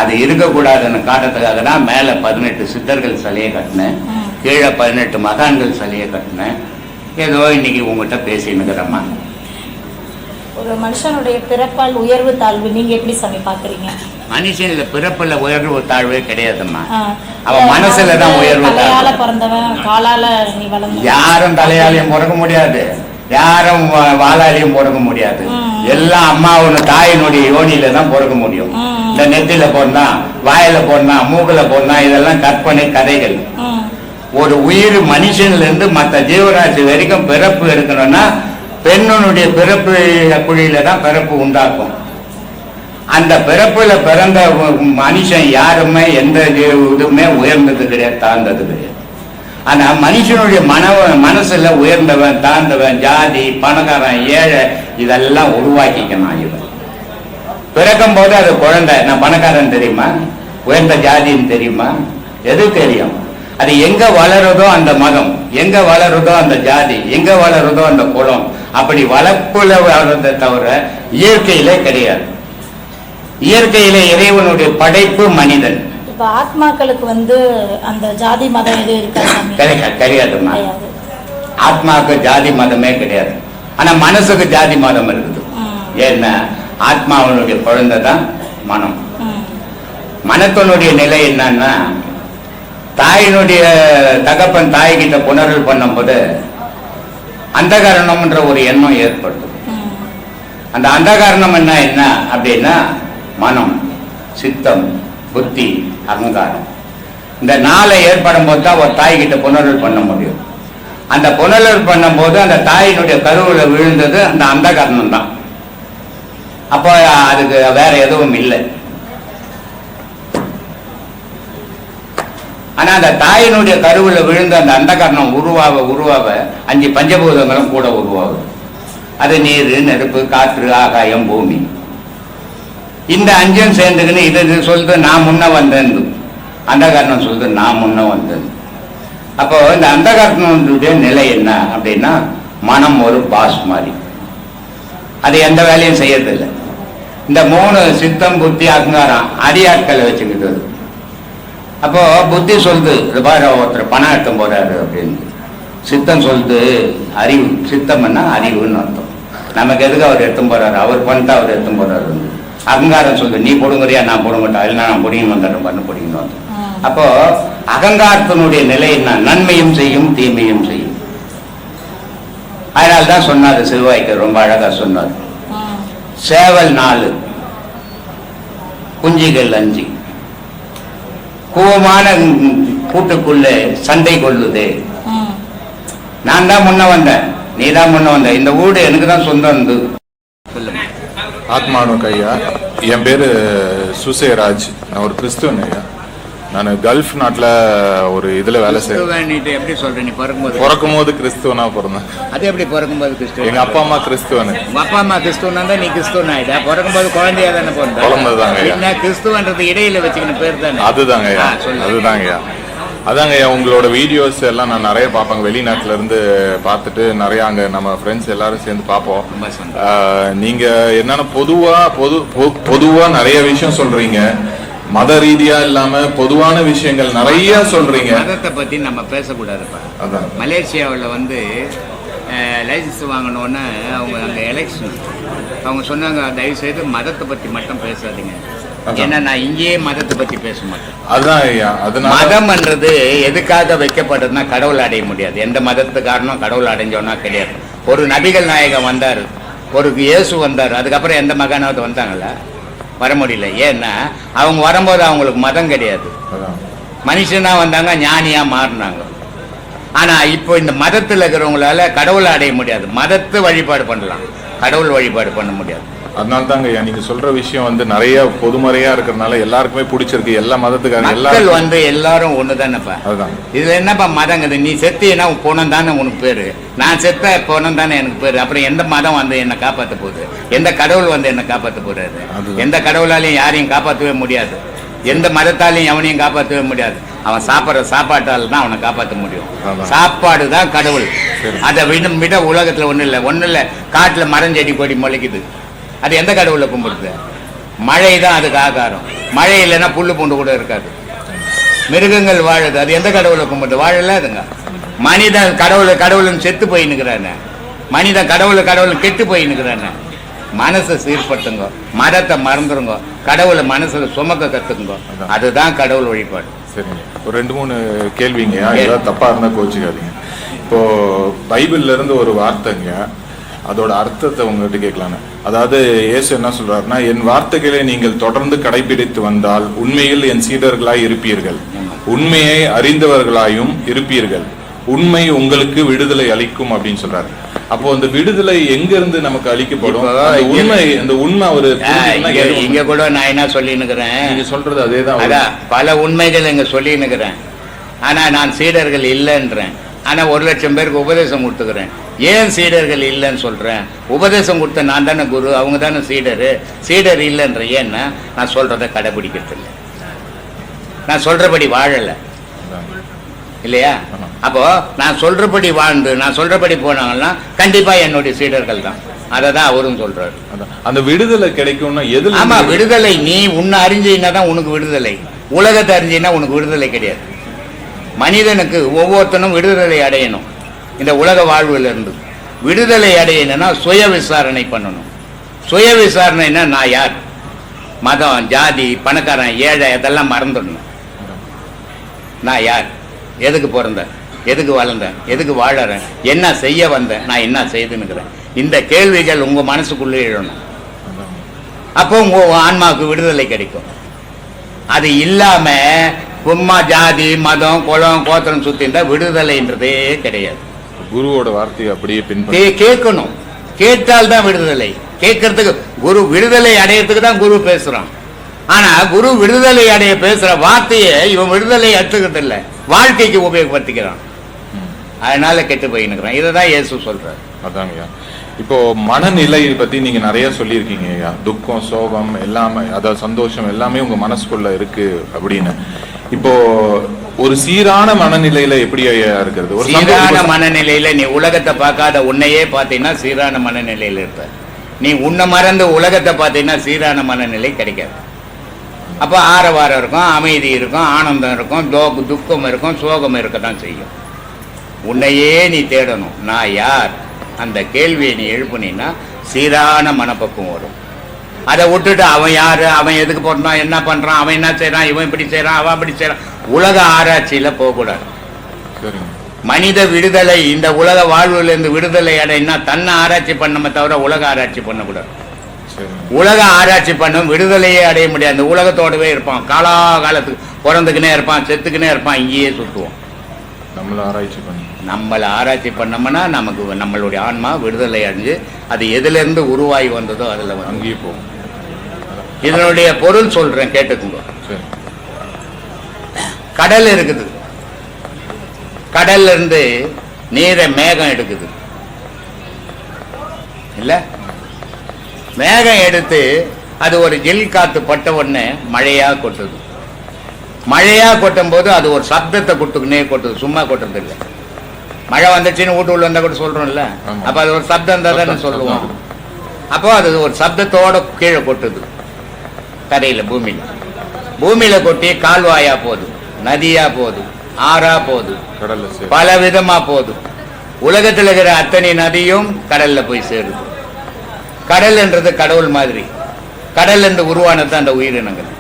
அது இருக்கக்கூடாதுன்னு காட்டுறதுக்காக தான் மேலே 18 சித்தர்கள் சிலையை கட்டினேன், கீழே 18 மகான்கள் சிலையை கட்டினேன். ஏதோ இன்னைக்கு உங்ககிட்ட பேசினுக்கிறேம்மா. ஒரு மனுஷனுடைய பிறப்பால் உயர்வு தாழ்வு நீங்க எப்படி சாமி பாக்குறீங்க? மனுஷன்ல பிறப்புல உயர்வு தாழ்வே கிடையாதும்மா. அவன் மனசுல தான் உயர்வு. தலையால பிறந்தவன் காலால நீ வளர்ந்த. யாரும் தலையாலையும் பிறக்க முடியாது, யாரும் வாளாலையும் பிறக்க முடியாது. எல்லாம் அம்மாவோட தாயினுடைய யோனியில தான் பிறக்க முடியும். இந்த நெத்தில போனா, வாயில போனா, மூக்குல போனா இதெல்லாம் கற்பனை கதைகள். ஒரு உயிர் மனுஷன்ல இருந்து மற்ற ஜீவராசி வரைக்கும் பிறப்பு இருக்கணும்னா பெண்ணுடைய பிறப்பு குழியில தான் பிறப்பு உண்டாக்கும். அந்த பிறப்புல பிறந்த மனுஷன் யாருமே எந்த இதுவுமே உயர்ந்தது கிடையாது, தாழ்ந்தது கிடையாது. ஆனா மனுஷனுடைய மனசுல உயர்ந்தவன் தாழ்ந்தவன் ஜாதி பணக்காரன் ஏழை இதெல்லாம் உருவாக்கிக்கணும். இவன் பிறக்கும் போது அது குழந்தை, நான் பணக்காரன் தெரியுமா, உயர்ந்த ஜாதின்னு தெரியுமா, எது தெரியும்? அது எங்க வளருதோ அந்த மதம், எங்க வளருதோ அந்த ஜாதி, எங்க வளருதோ அந்த குலம், அப்படி வளர்ப்புல வளர்றதை தவிர இயற்கையிலே கிடையாது. இயற்கையிலே இறைவனுடைய படைப்பு மனிதன். இப்ப ஆத்மாக்களுக்கு அந்த ஜாதி மதம் எதுவும் இருக்கா? கிடையாதுமா. ஆத்மாவுக்கு ஜாதி மதமே கிடையாது. ஆனா மனசுக்கு ஜாதி மதம் இருக்குது. ஏன்னா ஆத்மாவனுடைய குழந்தை தான் மனம். மனத்தினுடைய நிலை என்னன்னா, தாயினுடைய தகப்பன் தாய்கிட்ட புணர்வு பண்ணும் போது அந்தகரணம்ன்ற ஒரு எண்ணம் ஏற்படுது. அந்த அந்தகரணம் என்ன அப்படின்னா மனம், சித்தம், புத்தி, அகங்காரம். இந்த 4 ஏற்படும் போது தான் ஒரு தாய்கிட்ட புணர்வு பண்ண முடியும். அந்த புணர்வு பண்ணும் போது அந்த தாயினுடைய கருவுல விழுந்தது அந்த அந்தகரணம் தான். அப்போ அதுக்கு வேற எதுவும் இல்லை. ஆனா அந்த தாயினுடைய கருவுல விழுந்த அந்த அந்தகரணம் உருவாக 5 பஞ்சபூதங்களும் கூட உருவாகும். அது நீர், நெருப்பு, காற்று, ஆகாயம், பூமி. இந்த 5 சேர்ந்துக்குன்னு இது சொல்லுது நான் முன்ன வந்தேன், அந்தகரணம் சொல்லுது நான் முன்ன வந்தேன். அப்போ இந்த அந்தகரணனுடைய நிலை என்ன அப்படின்னா, மனம் ஒரு பாஸ் மாதிரி, அது எந்த வேலையும் செய்யறதில்லை. இந்த 3 சித்தம் புத்தி அகங்காரம் அடியாட்களை வச்சுக்கிட்டு. அப்போ புத்தி சொல்லுது இது பாரு ஒருத்தர் பணம் எடுத்து போறாரு அப்படின்னு. சித்தம் சொல்லுது அறிவு, சித்தம்னா அறிவுன்னு அர்த்தம். நமக்கு எதுக்கு அவர் எடுத்து போறாரு, அவர் பண்ணிட்டு அவர் எடுத்து போறாரு. அகங்காரம் சொல்லுது நீ போடுங்கிறியா நான் போடுங்கட்டா, இல்லைன்னா நான் பிடிங்கன்னு வந்துடுறேன் பண்ண பிடிங்கன்னு வந்தோம். அப்போ அகங்காரத்தினுடைய நிலை என்ன, நன்மையும் செய்யும் தீமையும் செய்யும். அதனால்தான் சொன்னார் சிறுவாய்க்கு ரொம்ப அழகா சொன்னார். சேவல் 4 குஞ்சிகள் 5 கூவமான கூட்டுக்குள்ளே சண்டை கொள்ளுது. நான் தான் முன்ன வந்தேன், நீ தான் முன்ன வந்த. இந்த வீடு எனக்கு தான் சொந்தம் இருந்து. சொல்லுங்க. ஆத்மானுக்கு ஐயா, என் பேர் சுசேராஜ். நான் ஒரு கிறிஸ்துவன் ஐயா. நான் கல்ஃப் நாட்டில் ஒரு இதில் வேலை செய்வேன். கிறிஸ்துவன்ட்டு எப்படி சொல்ற? நீ பிறக்கும் போது கிறிஸ்துவனா பிறந்தேன். அது எப்படி பிறக்கும்போது கிறிஸ்துவன்? எங்கள் அப்பா அம்மா கிறிஸ்துவனு. உங்க அப்பா அம்மா கிறிஸ்துவனா தான் நீ கிறிஸ்துவன் ஆயிட்டா? பிறக்கும்போது குழந்தையா தானே பிறந்த? குழந்தைதாங்க ஐயா. என்ன கிறிஸ்துவன்றது இடையில வச்சுக்கின பேர் தானே? அதுதாங்க ஐயா, அதுதாங்க ஐயா. அதாங்க ஐயா, உங்களோட வீடியோஸ் எல்லாம் நான் நிறைய பார்ப்பேங்க. வெளிநாட்டுல இருந்து பார்த்துட்டு நிறைய அங்கே நம்ம ஃப்ரெண்ட்ஸ் எல்லாரும் சேர்ந்து பார்ப்போம். நீங்க என்னன்னா பொதுவா நிறைய விஷயம் சொல்றீங்க. மத ரீதியா இல்லாம பொதுவான விஷயங்கள் நிறைய சொல்றீங்க. மதத்தை பத்தி நம்ம பேசக்கூடாதுப்பா. அதான் மலேசியாவில் வந்து லைசன்ஸ் வாங்கினோன்னே அவங்க அங்கே எலெக்ஷன் அவங்க சொன்னாங்க, தயவுசெய்து மதத்தை பற்றி மட்டும் பேசாதீங்க. ஏன்னா நான் இங்கேயே மதத்தை பற்றி பேச மாட்டேன். அதுதான் ஐயா. மதம்ன்றது எதுக்காக வைக்கப்படுறதுன்னா கடவுள் அடைய முடியாது. எந்த மதத்துக்காரனும் கடவுள் அடைஞ்சோன்னா கிடையாது. ஒரு நபிகள் நாயகம் வந்தார், ஒரு இயேசு வந்தார், அதுக்கப்புறம் எந்த மகானாவது வந்தாங்களா? வர முடியல. ஏன்னா அவங்க வரும்போது அவங்களுக்கு மதம் கிடையாது, மனுஷனா வந்தாங்க, ஞானியா மாறினாங்க. ஆனா இப்போ இந்த மதத்தில் இருக்கிறவங்களால கடவுளை அடைய முடியாது. மதத்தை வழிபாடு பண்ணலாம், கடவுள் வழிபாடு பண்ண முடியாது. அதனால தாங்க ஐயா நீங்க சொல்ற விஷயம் வந்து நிறைய பொதுமறையா இருக்கிறதுனால எல்லாருக்குமே பிடிச்சிருக்கு. எல்லா மதத்துக்காரங்க மக்கள் வந்து எல்லாரும் ஒண்ணுதானப்பா. அதுதான். இதுல என்னப்பா மதங்குது? நீ செத்தினா போனம் தானே உனக்கு பேரு, நான் செத்த போனம் தானே எனக்கு பேரு. அப்புறம் எந்த மதம் வந்து என்னை காப்பாற்ற போகுது? எந்த கடவுள் வந்து என்னை காப்பாற்ற போறாரு? எந்த கடவுளாலையும் யாரையும் காப்பாற்றவே முடியாது. எந்த மதத்தாலையும் எவனையும் காப்பாற்றவே முடியாது. அவன் சாப்பிட்ற சாப்பாட்டால் தான் அவனை காப்பாற்ற முடியும். சாப்பாடு தான் கடவுள். அதை விட உலகத்துல ஒன்றும் இல்லை. காட்டுல மரஞ்செடி கொடி முளைக்குது, அது எந்த கடவுளை கும்பிடுது? மழை தான் அதுக்கு ஆகாரம். மழை இல்லைன்னா புல்லு பூண்டு கூட இருக்காது. மிருகங்கள் வாழுது, அது எந்த கடவுளை கும்பிடுது? வாழல அதுங்க. மனிதன் கடவுளும் செத்து போயின்னுக்கிறானே. மனிதன் கடவுள் கெட்டு போயின்னுக்கிறானே. மனசை சீர்படுத்துங்க, மதத்தை மறந்துருங்க, கடவுளை மனசுல சுமக்க கத்துக்குங்க. அதுதான் கடவுள் வழிபாடு. சரிங்க. ஒரு 2-3 கேள்விங்க, ஏதாவது தப்பா இருந்தா கோச்சுக்காதீங்க. இப்போ பைபிள்ல இருந்து ஒரு வார்த்தைங்க, அதோட அர்த்தத்தை உங்ககிட்ட கேட்கலான்னு. அதாவது இயேசு என்ன சொல்றாருன்னா, என் வார்த்தைகளை நீங்கள் தொடர்ந்து கடைபிடித்து வந்தால் உண்மையில் என் சீடர்களாய் இருப்பீர்கள், உண்மையை அறிந்தவர்களாயும் இருப்பீர்கள், உண்மை உங்களுக்கு விடுதலை அளிக்கும் அப்படின்னு சொல்றாரு. அப்போ அந்த விடுதலை எங்க இருந்து நமக்கு அளிக்கப்படும்? அந்த உண்மை ஒரு இங்க கூட நான் என்ன சொல்லினுக்கிறேன், நீங்க சொல்றது அதேதான். பல உண்மைகள் இங்க சொல்லினுக்கிறேன். ஆனா நான் சீடர்கள் இல்லைன்றேன். ஆனா 1,00,000 பேருக்கு உபதேசம் கொடுத்துக்கிறேன். ஏன் சீடர்கள் இல்லைன்னு சொல்றேன்? உபதேசம் கொடுத்த நான் தானே குரு, அவங்க தானே சீடர் இல்லைன்ற. ஏன்னா நான் சொல்றதை கடைபிடிக்கிறது இல்லை, நான் சொல்றபடி வாழலை இல்லையா? அப்போ நான் சொல்றபடி வாழ்ந்து நான் சொல்றபடி போனாங்கன்னா கண்டிப்பா என்னுடைய சீடர்கள் தான். அதை தான் அவரும் சொல்றாரு. அந்த விடுதலை கிடைக்கும்னா எது? ஆமா, விடுதலை நீ உன்னை அறிஞ்சினா தான் உனக்கு விடுதலை. உலகத்தை அறிஞ்சினா உனக்கு விடுதலை கிடையாது. மனிதனுக்கு ஒவ்வொருத்தனும் விடுதலை அடையணும். இந்த உலக வாழ்விலிருந்து விடுதலை அடையணும்னா சுய விசாரணை பண்ணணும். சுய விசாரணைன்னா நான் யார், மதம், ஜாதி, பணக்காரன், ஏழை, அதெல்லாம் மறந்துடணும். நான் யார், எதுக்கு பிறந்தேன், எதுக்கு வளர்ந்தேன், எதுக்கு வாழறேன், என்ன செய்ய வந்தேன், நான் என்ன செய்துன்னுக்கிறேன். இந்த கேள்விகள் உங்க மனசுக்குள்ளே எழணும். அப்போ உங்க ஆன்மாவுக்கு விடுதலை கிடைக்கும். அது இல்லாம சும்மா ஜாதி, மதம், குலம், கோத்திரம் சுத்திருந்தா விடுதலைன்றதே கிடையாது. குருவோட வார்த்தையை அப்படியே கேட்கணும். கேட்டால்தான் விடுதலை. கேட்கறதுக்கு குரு விடுதலை அடையறதுக்கு தான் குரு பேசுறான். ஆனா குரு விடுதலை அடைய பேசுற வார்த்தையை இவன் விடுதலை அற்றுக்கிறது இல்லை, வாழ்க்கைக்கு உபயோகப்படுத்திக்கிறான். அதனால கெட்டு போயின்னுக்கிறான். இதைதான் இயேசு சொல்றாரு. அதாங்கய்யா. இப்போ மனநிலை பத்தி நீங்க நிறைய சொல்லியிருக்கீங்க ஐயா. துக்கம், சோகம் எல்லாமே, அதாவது சந்தோஷம் எல்லாமே உங்க மனசுக்குள்ள இருக்கு அப்படின்னு. இப்போ ஒரு சீரான மனநிலையில எப்படி ஐயா இருக்கிறது? ஒரு சீரான மனநிலையில நீ உலகத்தை பார்க்காத உன்னையே பார்த்தீங்கன்னா சீரான மனநிலையில இருப்ப. நீ உன்னை மறந்து உலகத்தை பார்த்தீங்கன்னா சீரான மனநிலை கிடைக்காது. அப்போ ஆரவாரம் இருக்கும், அமைதி இருக்கும், ஆனந்தம் இருக்கும், துக்கம் இருக்கும், சோகம் இருக்கத்தான் செய்யும். உன்னையே நீ தேடணும். நான் யார், அந்த கேள்வியை நீ எழுப்புனீன்னா சீரான மனப்பக்குவம் வரும். அதை விட்டுட்டு அவன் யாரு, அவன் எதுக்கு போடுறான், என்ன பண்றான், அவன் என்ன செய்யறான், இவன் இப்படி செய்யறான், அவன் அப்படி செய்யறான், உலக ஆராய்ச்சியில போகக்கூடாது. மனித விடுதலை, இந்த உலக வாழ்வுல இருந்து விடுதலை அடையினா தன்னை ஆராய்ச்சி பண்ணமே தவிர உலக ஆராய்ச்சி பண்ணக்கூடாது. உலக ஆராய்ச்சி பண்ணும் விடுதலையே அடைய முடியாது. அந்த உலகத்தோடவே இருப்பான், காலாகாலத்துக்கு பிறந்துக்குனே இருப்பான், செத்துக்குனே இருப்பான், இங்கேயே சுத்துவோம். நம்மள ஆராய்ச்சி பண்ணி நம்மளை ஆராய்ச்சி பண்ணோம்னா நமக்கு நம்மளுடைய ஆன்மா விடுதலை அடைஞ்சு அது எதுலேருந்து உருவாகி வந்ததோ அதில் வந்து அங்கேயே போகும். இதனுடைய பொருள் சொல்கிறேன், கேட்டுக்குங்க. சரி. கடல் இருக்குது, கடல்ல இருந்து நீரை மேகம் எடுக்குது இல்ல, மேகம் எடுத்து அது ஒரு ஜில் காத்து பட்ட உடனே மழையா கொட்டுது. மழையா கொட்டும் போது அது ஒரு சப்தத்தை கொட்டுக்குன்னே கொட்டுது, சும்மா கொட்டுறது இல்லை. மழை வந்துச்சுன்னு வீட்டுக்குள்ள வந்தா கூட சொல்றோம்ல, அப்ப அது ஒரு சப்தம் தானே சொல்லுவோம். அப்போ அது ஒரு சப்தத்தோட கீழே கொட்டுது தரையில, பூமியில. பூமியில கொட்டி கால்வாயா போகுது, நதியா போகுது, ஆறா போகுது, பல விதமா போகுது. உலகத்தில் இருக்கிற அத்தனை நதியும் கடல்ல போய் சேருது. கடல்ன்றது கடவுள் மாதிரி. கடல்ல இருந்து உருவானது அந்த உயிரினங்கள்.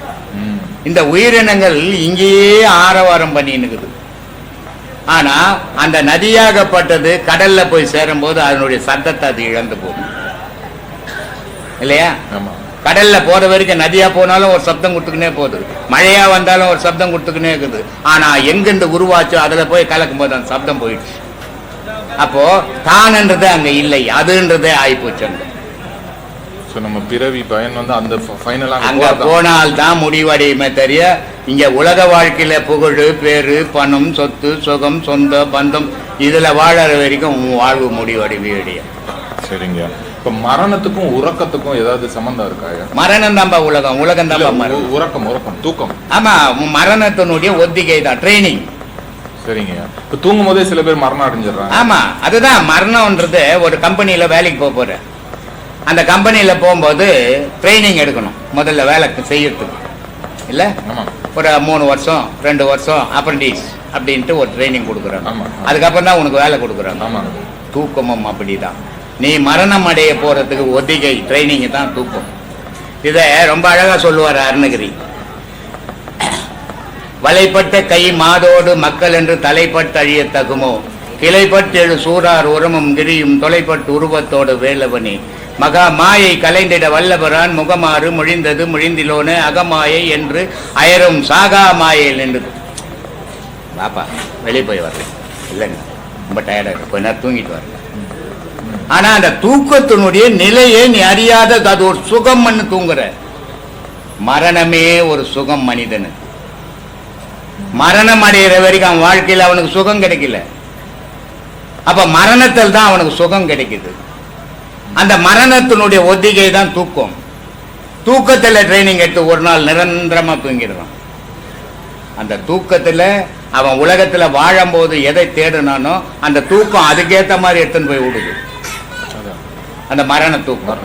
இந்த உயிரினங்கள் இங்கேயே ஆரவாரம் பண்ணினுக்குது. ஆனா அந்த நதியாகப்பட்டது கடல்ல போய் சேரும் போது அதனுடைய சத்தத்தை அது இழந்து போகும் இல்லையா? கடல்ல போற வரைக்கும் நதியா போனாலும் ஒரு சப்தம் கொடுத்துக்கினே போகுது, மழையா வந்தாலும் ஒரு சப்தம் கொடுத்துக்கினே இருக்குது. ஆனா எங்கிருந்து உருவாச்சோ அதுல போய் கலக்கும் போது அந்த சப்தம் போயிடுச்சு. அப்போ தான்ன்றது அங்க இல்லை, அதுன்றதே ஆயிப்போச்சு. நம்ம பிறவி பயன் வந்து அந்த ஃபைனலா அங்க போனால் தான் முடிவடையுமே தெரிய. இங்க உலக வாழ்க்கையில புகழ், பேரு, பணம், சொத்து, சுகம், சொந்த பந்தம் இதுல வாழற வரைக்கும் வாழ்வு முடிவடையும். சரிங்க. இப்ப மரணத்துக்கும் உறக்கத்துக்கும் ஏதாவது சம்பந்தம் இருக்கா? மரணம் தான்பா உலகம், உலகம் தான் மரணம். உறக்கம் தூக்கம். ஆமா, மரணத்தினுடைய ஒத்திகை தான், ட்ரைனிங். சரிங்க. இப்ப தூங்கும் போதே சில பேர் மரணம் அடைஞ்சிடறாங்க. ஆமா, அதுதான் மரணம்ன்றது. ஒரு கம்பெனியில வேலைக்கு போற, அந்த கம்பெனியில போகும்போது ட்ரைனிங் எடுக்கணும் முதல்ல வேலை செய்யறதுக்கு இல்ல. ஒரு 3 வருஷம் 2 வருஷம் அப்ரண்டிஸ் அப்படின்ட்டு ஒரு ட்ரைனிங் கொடுக்குறாங்க. அதுக்கப்புறம் தான் உனக்கு வேலை கொடுக்குறாங்க. தூக்கமும் அப்படிதான். நீ மரணம் அடைய போறதுக்கு ஒத்திகை ட்ரைனிங் தான் தூக்கம். இத ரொம்ப அழகா சொல்லுவார் அருணகிரி. வலைப்பட்ட கை மாதோடு மக்கள் என்று தலைப்பட்டு அழிய தகுமோ, கிளைப்பட்டெழு சூறார் உரமும் கிரியும் தொலைப்பட்டு உருவத்தோடு வேலவனி மகா மாயை கலைந்திட வல்லவரான் முகமாறு மொழிந்தது மொழிந்திலோனு அகமாயை என்று அயரும் சாகா மாயையில் நின்றது. பாப்பா வெளியே போய் வரல இல்லைங்க, ரொம்ப டயர்டா இருக்கு, கொஞ்ச நேரம் தூங்கிட்டு வரல. ஆனா அந்த தூக்கத்தினுடைய நிலையை நீ அறியாத, அது ஒரு சுகம் பண்ணு தூங்குற. மரணமே ஒரு சுகம் மனிதனு. மரணம் அடைகிற வரைக்கும் அவன் வாழ்க்கையில் அவனுக்கு சுகம் கிடைக்கல. அப்ப மரணத்தில் தான் அவனுக்கு சுகம் கிடைக்குது. அந்த மரணத்தினுடைய ஒத்திகை தான் தூக்கம். தூக்கத்தில் ட்ரைனிங் எடுத்து ஒரு நாள் நிரந்தரமா தூங்கிடுறான். அந்த தூக்கத்துல அவன் உலகத்துல வாழும் போது எதை தேடுனானோ அந்த தூக்கம் அதுக்கேற்ற மாதிரி எடுத்துன்னு போய் விடுது, அந்த மரண தூக்கம்.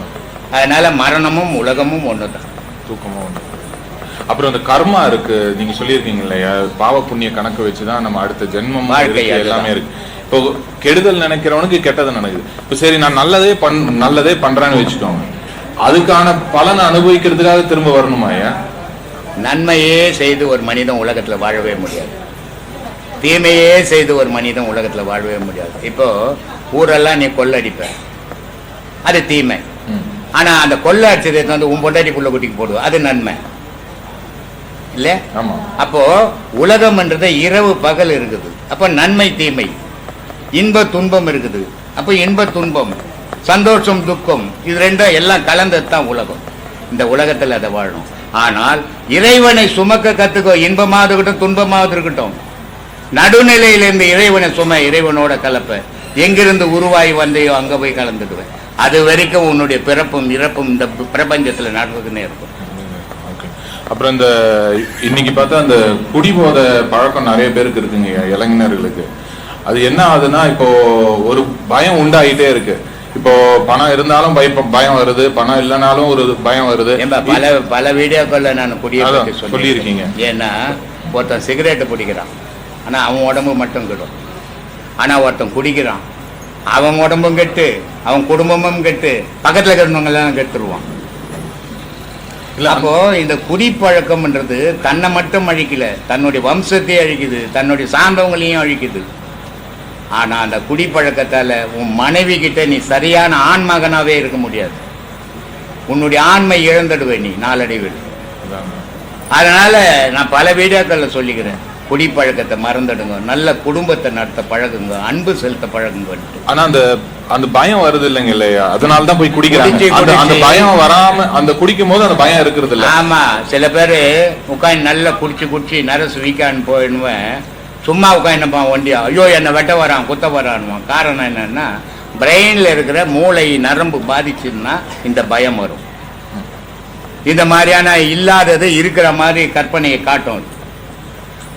அதனால மரணமும் உலகமும் ஒண்ணுதான், தூக்கமும் ஒண்ணு. அப்புறம் அந்த கர்மா இருக்கு, நீங்க சொல்லியிருக்கீங்க இல்லையா, பாவ புண்ணிய கணக்கு வச்சுதான் நம்ம அடுத்த ஜென்மம் எல்லாமே இருக்கு. இப்போ கெடுதல் நினைக்கிறவனுக்கு கெட்டது நடக்குது. இப்போ சரி நான் நல்லதே பண்றான்னு வச்சுக்கோங்க, அதுக்கான பலனை அனுபவிக்கிறதுக்காக திரும்ப வரணுமா? நன்மையே செய்து ஒரு மனிதன் உலகத்துல வாழவே முடியாது, தீமையே செய்து ஒரு மனிதன் உலகத்துல வாழவே முடியாது. இப்போ ஊரெல்லாம் நீ கொள்ளடிப்ப, அது தீமை. ஆனா அந்த கொள்ளை அடிச்சதை வந்து உன் பொண்டாட்டி புள்ள குட்டிக்கு போடுவோம், அது நன்மை இல்ல. அப்போ உலகம் என்றது இரவு பகல் இருக்குது. அப்ப நன்மை தீமை, இன்ப துன்பம் இருக்குது. அப்ப இன்ப துன்பம், சந்தோஷம் துக்கம், இது ரெண்டும் எல்லாம் கலந்தது தான் உலகம். இந்த உலகத்துல அதை வாழணும். ஆனால் இறைவனை சுமக்க கத்துக்கோ. இன்பமாவது இருக்கட்டும், துன்பமாவது இருக்கட்டும், நடுநிலையிலிருந்து இறைவனை சும, இறைவனோட கலப்ப. எங்கிருந்து உருவாகி வந்தையோ அங்க போய் கலந்துடுவேன். அது வரைக்கும் உன்னுடைய பிறப்பும் இறப்பும் இந்த பிரபஞ்சத்துல நடந்துன்னே இருக்கும். அப்புறம் இந்த இன்னைக்கு பார்த்தா அந்த குடிபோத பழக்கம் நிறைய பேருக்கு இருக்குங்க, இளைஞர்களுக்கு. அது என்ன ஆகுதுன்னா, இப்போ ஒரு பயம் உண்டாயிட்டே இருக்கு. இப்போ பணம் இருந்தாலும் பயம் வருது, பணம் இல்லைனாலும் ஒரு பயம் வருது. பல வீடியோக்கள்ல நான் சொல்லியிருக்கீங்க. ஏன்னா ஒருத்தன் சிகரெட்டு பிடிக்கிறான், ஆனா அவன் உடம்பு மட்டும் கெடும். ஆனா ஒருத்தன் குடிக்கிறான், அவன் உடம்பும் கெட்டு அவன் குடும்பமும் கெட்டு பக்கத்துல இருக்கிறவங்க எல்லாம் கெட்டுருவான். அப்போ இந்த குடிப்பழக்கம்ன்றது தன்னை மட்டும் அழிக்கல, தன்னுடைய வம்சத்தையே அழிக்குது, தன்னுடைய சார்ந்தவங்களையும் அழிக்குது. ஆனா அந்த குடிப்பழக்கத்தால உன் மனைவி கிட்ட நீ சரியான ஆண்மகனாவே இருக்க முடியாது. உன்னுடைய ஆண்மை இழந்துடுவே நீ நாளடைவில். அதனால நான் பல வீடியோக்கள்ல சொல்லிக்கிறேன், குடிப்பழக்கத்தை மறந்துடுங்க, நல்ல குடும்பத்தை நடத்த பழகுங்க, அன்பு செலுத்த பழகுங்க. ஆனா அந்த பயம் வருது இல்லைங்க இல்லையா, அதனாலதான் போய் குடிக்கிறாங்க. குடிச்சு அந்த பயம் வராம அந்த குடிக்கும் போது அந்த பயம் இருக்கிறது இல்ல. ஆமா, சில பேரு உட்காந்து நல்லா குடிச்சு நரசு வீக்கான்னு போயிடுவேன், சும்மா உட்காந்துப்பான் ஒண்டியா, ஐயோ என்னை வெட்ட வரான் குத்த வரான்வான். காரணம் என்னன்னா பிரெயின்ல இருக்கிற மூளை நரம்பு பாதிச்சுன்னா இந்த பயம் வரும். இந்த மாதிரியான இல்லாதது இருக்கிற மாதிரி கற்பனையை காட்டும்.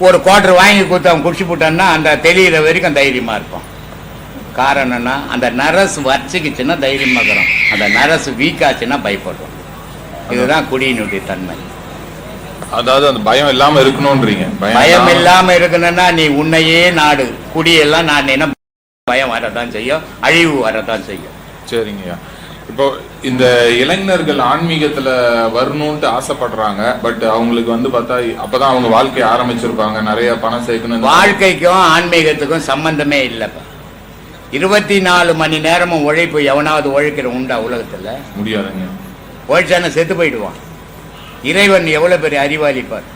ஒரு குவார்டர் வாங்கி கொடுத்து அவன் குடிச்சு போட்டான்னா அந்த தெளிகிற வரைக்கும் தைரியமா இருப்பான். காரணம்னா அந்த நரசு வச்சுக்குச்சுன்னா தைரியமா இருக்கிறோம், அந்த நரசு வீக்காச்சுன்னா பயப்படுறோம். இதுதான் குடியினுடைய தன்மை. அதாவது அந்த பயம் இல்லாம இருக்கணும்ன்றீங்க. பயம் இல்லாம இருக்கணும்னா நீ உன்னையே நாடு. குடியெல்லாம் நான் என்ன பயம் வரதான் செய்யும், அழிவு வரதான் செய்யும். சரிங்கய்யா. இப்போ இந்த இளைஞர்கள் ஆன்மீகத்துல வரணும்ட்டு ஆசைப்படுறாங்க, பட் அவங்களுக்கு வந்து பார்த்தா அப்பதான் அவங்க வாழ்க்கையை ஆரம்பிச்சிருப்பாங்க, நிறைய பணம் சேர்க்கணும். வாழ்க்கைக்கும் ஆன்மீகத்துக்கும் சம்பந்தமே இல்லப்பா. 24 மணி நேரமும் உழைப்பு எவனாவது உழைக்கிற உண்டா உலகத்துல? முடியாதுங்க. உழைச்சான செத்து போயிடுவான். இறைவன் எவ்வளவு பெரிய அறிவாளிப்பார்.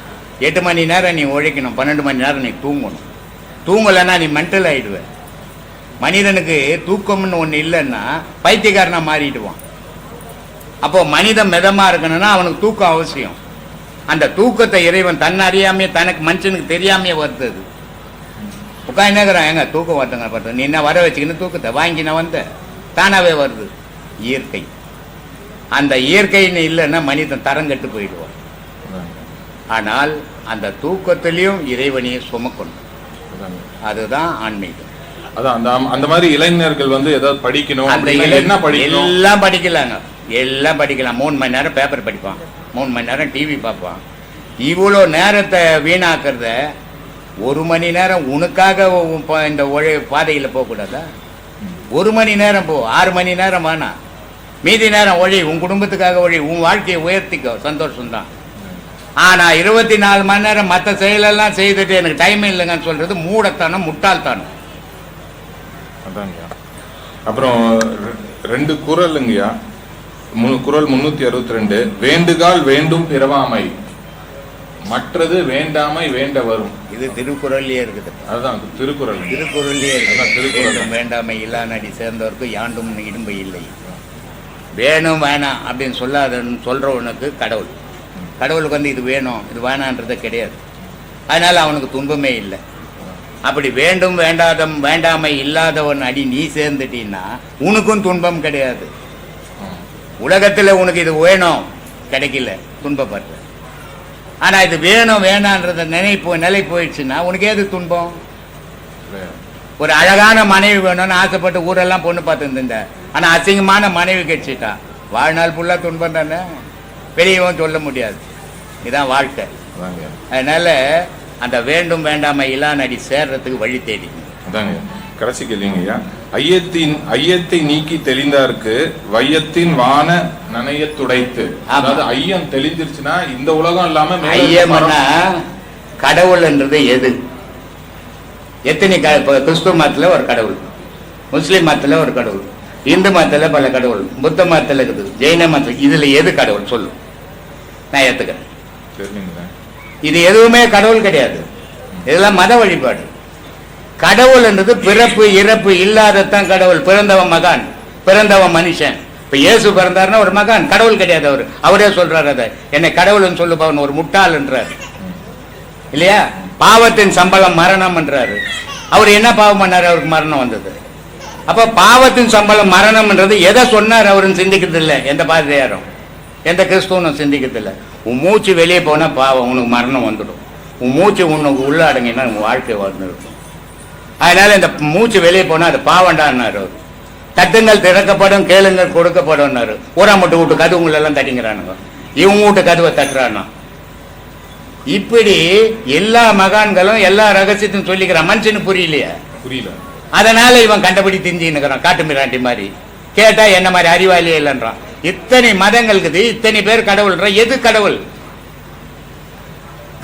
8 மணி நேரம் நீ உழைக்கணும், 12 மணி நேரம் நீ தூங்கணும். தூங்கலைன்னா நீ மென்டல் ஆயிடுவ. மனிதனுக்கு தூக்கம்னு ஒண்ணு இல்லைன்னா பைத்தியக்காரனா மாறிடுவான். அப்போ மனிதன் மிதமா இருக்கணும்னா அவனுக்கு தூக்கம் அவசியம். அந்த தூக்கத்தை இறைவன் தன்னை அறியாமே தனக்கு மனுஷனுக்கு தெரியாமே வருது. உட்காந்துக்கிறான், எங்க தூக்கம் வருதுங்க பார்த்து, நீ என்ன வர வச்சுக்கின்னு தூக்கத்தை வாங்கி நான் வந்த தானாவே வருது. இயற்கை. அந்த இயற்கைன்னு இல்லைன்னா மனிதன் தரங்கட்டு போயிடுவான். ஆனால் அந்த தூக்கத்திலையும் இறைவனையை சுமக்கணும். அதுதான் ஆன்மீகம். அதான் அந்த மாதிரி இளைஞர்கள் வந்து ஏதாவது படிக்கணும். என்ன படிக்கணும்? எல்லாம் படிக்கலாங்க, எல்லாம் படிக்கலாம். 3 மணி நேரம் பேப்பர் படிப்பான், 3 மணி நேரம் டிவி பார்ப்பான். இவ்வளோ நேரத்தை வீணாக்குறத 1 மணி நேரம் உனக்காக இந்த பாதையில் போகக்கூடாதா? 1 மணி நேரம் போ, 6 மணி நேரம் வேணாம். மீதி நேரம் ஒழி, உன் குடும்பத்துக்காக ஒழி, உன் வாழ்க்கையை உயர்த்திக்கோ, சந்தோஷம்தான். ஆனா 24 மணி நேரம் மற்ற செயலெல்லாம் செய்துட்டு எனக்கு டைம் இல்லைங்கன்னு சொல்றது மூடத்தானம், முட்டாள்தானம். அதாங்கய்யா. அப்புறம் 2 குறளுங்கய்யா. குறள் 362, வேண்டுகால் வேண்டும் பிறவாமை, மற்றது வேண்டாமை வேண்ட வரும். இது திருக்குறள்லயே இருக்குது. அதுதான் திருக்குறள். திருக்குறள்லயே இருக்குது. வேண்டாமை இல்லா நடி சேர்ந்தவருக்கு யாண்டும் இடும்பை இல்லை. வேணும் வேணாம் அப்படின்னு சொல்றவனுக்கு கடவுள், கடவுளுக்கு வந்து இது வேணும் இது வேணான்றது கிடையாது. அதனால அவனுக்கு துன்பமே இல்லை. அப்படி வேண்டும் வேண்டாமை இல்லாதவன் அடி நீ சேர்ந்துட்டீன்னா உனக்கும் துன்பம் கிடையாது. உலகத்துல உனக்கு இது வேணும் கிடைக்கல, துன்பப்படுற. ஆனா இது வேணும் வேணான்றத நிலை போயிடுச்சுன்னா உனக்கு ஏது துன்பம்? ஒரு அழகான மனைவி வேணும்னு ஆசைப்பட்டு ஊரெல்லாம் பொண்ணு பார்த்துருந்த, ஆனா அசிங்கமான மனைவி கிடைச்சிட்டா வாழ்நாள் ஃபுல்லா துன்பம் தானே, பெரியவன் சொல்ல முடியாது. இதுதான் வாழ்க்கை. அதனால அந்த வேண்டும் வேண்டாமை இல்லா நடி சேர்றதுக்கு வழி தேடி. அதாங்க கடைசி கேள்விங்கய்யா. ஐயத்தை நீக்கி தெளிந்தாருக்கு வையத்தின் வான நனைய துடைத்து. அதாவது ஐயம் தெளிஞ்சிருச்சுன்னா இந்த உலகம் இல்லாம ஐயம்னா கடவுள்ன்றது எது? எத்தனை கிறிஸ்துவ மதத்துல ஒரு கடவுள், முஸ்லிம் மதத்துல ஒரு கடவுள், இந்து மதத்துல பல கடவுள், புத்த மதத்துல இருக்குது, ஜெயின மதத்துல, இதுல எது கடவுள் சொல்லு, நான் ஏத்துக்கிறேன். இது எதுவுமே கடவுள் கிடையாது, இதெல்லாம் மத வழிபாடு. கடவுள் என்றது பிறப்பு இறப்பு இல்லாததான் கடவுள். பிறந்தவன் மகான், பிறந்தவன் மனுஷன். இப்ப இயேசு பிறந்தாருன்னா ஒரு மகான், கடவுள் கிடையாது. அவரே சொல்றாரு அதை, என்னை கடவுள்னு சொல்லுபவன் ஒரு முட்டாள் என்றாரு இல்லையா? பாவத்தின் சம்பளம் மரணம் என்றாரு. அவர் என்ன பாவம் பண்ணாரு? அவருக்கு மரணம் வந்தது. அப்ப பாவத்தின் சம்பளம் மரணம்ன்றது எதை சொன்னார் அவருன்னு சிந்திக்கிறது இல்லை. எந்த பாதிரியாரும் எந்த கிறிஸ்துவனும் சிந்திக்கிறது இல்லை. உன் மூச்சு வெளியே போனா பாவம், உனக்கு மரணம் வந்துடும். உன் மூச்சு உனக்கு உள்ள அடங்கினா உன் வாழ்க்கை வாழ்ந்துருக்கும். அதனால இந்த மூச்சு வெளியே போனா அது பாவண்டான்னாரு அவர். தட்டுங்கள் திறக்கப்படும், கேளுங்கள் கொடுக்கப்படும். ஊரா மட்டும் வீட்டு கதவுங்களெல்லாம் தட்டிங்கிறானுங்க, இவங்க வீட்டு கதவை தட்டுறானா. இப்படி எல்லா மகான்களும் எல்லா ரகசியத்தையும் சொல்லிக்கிறான். மனுஷனுக்கு புரியலையா? புரியல. அதனால இவன் கண்டபடி தெரிஞ்சுக்கிறான், காட்டு மிராண்டி மாதிரி. கேட்டா என்ன மாதிரி அறிவாளியே இல்லைன்றான். இத்தனை மதங்களுக்கு இத்தனை பேர் கடவுள்ன்ற, எது கடவுள்?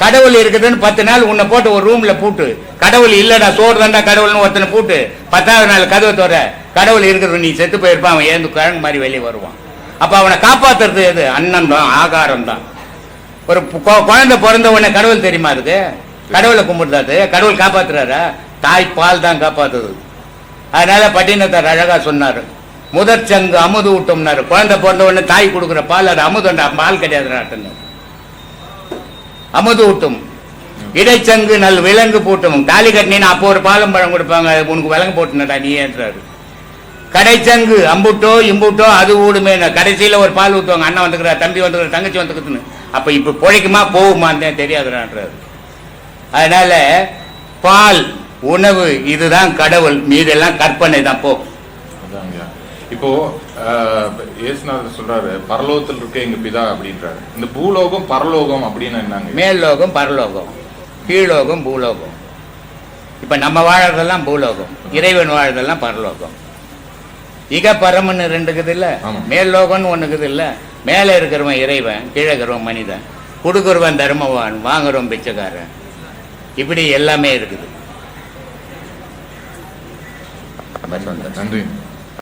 கடவுள் இருக்குதுன்னு 10 நாள் உன்னை போட்டு ஒரு ரூம்ல பூட்டு, கடவுள் இல்லடா சோறு தாண்டா கடவுள்னு ஒருத்தனை பூட்டு, 10வது நாள் கதவை தோற கடவுள் இருக்கிறது, நீ செத்து போயிருப்பான், அவன் ஏந்து கிழங்கு மாதிரி வெளியே வருவான். அப்ப அவனை காப்பாத்துறது எது? அன்னம் தான், ஆகாரம் தான். ஒரு குழந்தை பிறந்த உடனே கடவுள் தெரியுமா இருக்கு? கடவுளை கும்பிடுறாரு, கடவுள் காப்பாத்துறாரா? தாய் பால் தான் காப்பாத்துது. அதனால பட்டினத்தார் அழகா சொன்னாரு, முதற் சங்கு அமுது ஊட்டும்னாரு. குழந்தை பிறந்த உடனே தாய் கொடுக்குற பால் அது அமுதண்டா, பால் கிடையாது. அமுது ஊட்டும். இடைச்சங்கு நல் விலங்கு பூட்டும். தாலி கட்டினீன்னு அப்போ ஒரு பாலம் பழம் கொடுப்பாங்க, உனக்கு விலங்கு போட்டுனடா நீ ஏன்றாரு. கடைச்சங்கு அம்புட்டோ இம்புட்டோ அது ஊடுமே. கடைசியில ஒரு பால் ஊற்றுவாங்க, அண்ணன் வந்துக்கிறா, தம்பி வந்துக்கிற, தங்கச்சி வந்துக்குதுன்னு. அப்ப இப்ப பொழைக்குமா போகுமான்னு தெரியாதுன்றாரு. அதனால பால் உணவு இதுதான் கடவுள், மீதெல்லாம் கற்பனை தான். போ. இப்போ இயேசுநாதர் சொல்றாரு பரலோகத்தில் இருக்க எங்க பிதா அப்படின்றாரு. இந்த பூலோகம் பரலோகம் அப்படின்னு என்னங்க? மேல்லோகம் பரலோகம், கீழோகம் பூலோகம். இப்ப நம்ம வாழறதெல்லாம் பூலோகம், இறைவன் வாழறதெல்லாம் பரலோகம். இக பரமன்னு ரெண்டு இருக்குது இல்ல, மேல் லோகம்னு ஒண்ணு இருக்குது இல்ல. மேல இருக்கிறவன் இறைவன், கீழே இருக்கிறவன் மனிதன். கொடுக்குறவன் தர்மவான், வாங்குறவன் பிச்சைக்காரன். இப்படி எல்லாமே இருக்குது. நன்றி.